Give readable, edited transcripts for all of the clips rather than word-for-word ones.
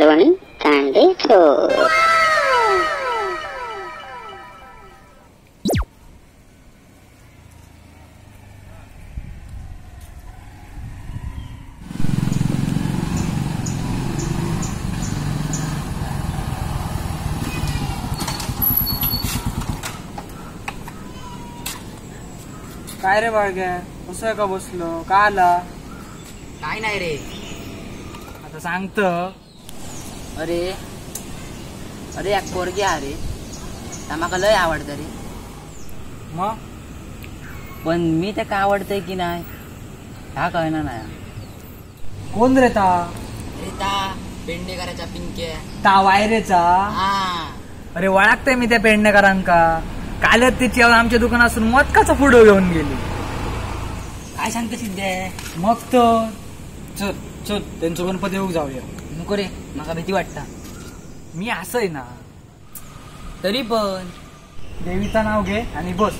मालवणी कांदे चोर. काय रे बाळग्या, कसं का बसलो, का आला? काय नाही रे. आता सांगत. अरे अरे एक पोरगी आहे रे, त्या माका लय आवडतं रे. मग पण मी त्याका आवडतंय की नाही ह्या कळना नाही. कोण रे ता? अरे ता पेडणेकरांचा पिंके. ता वायरेचा? हा अरे ओळखते मी त्या पेडणेकरांका. कालच तिची आमच्या दुकानातून मटकाचा पुढं घेऊन गेली. काय सांगतो सिद्धे. मग तर चल चल त्यांचं गणपती येऊ जाऊया. नको रे, माका भीती वाटता. मी असं आहे ना. तरी पण देवीचं नाव घे आणि बस.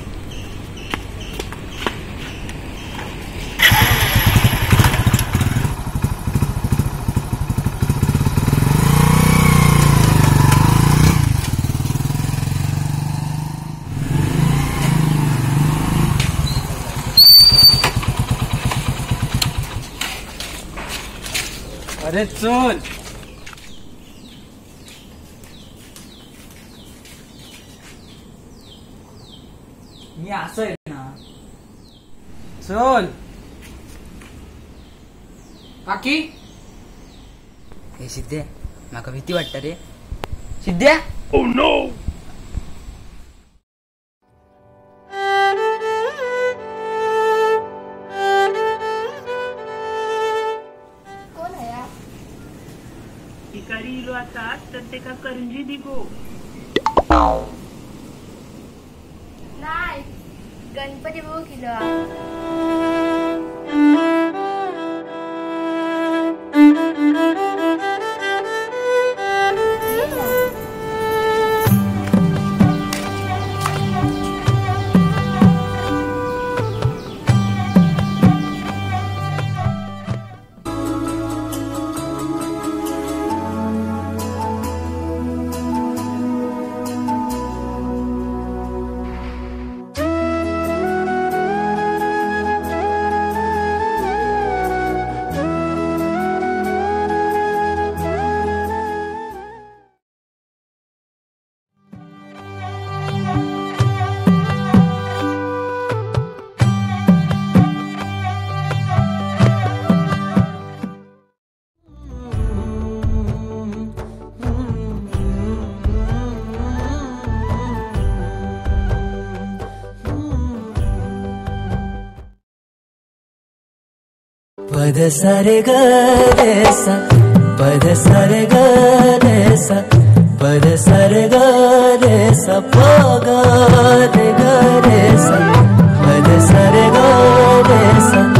अरे चल. मी असं आहे ना. चल. काकी. हे सिद्धे, माका भीती वाटत रे. सिद्ध्या. Oh no! भिकारी इलो आता तर ते का करंजी दिगो. नाही, गणपती बघू किलो. पद सरे ग रे सा, पद सरे ग रे सा, पद सरे ग रे सा, प ग रे सा, पद सरे ग रे सा.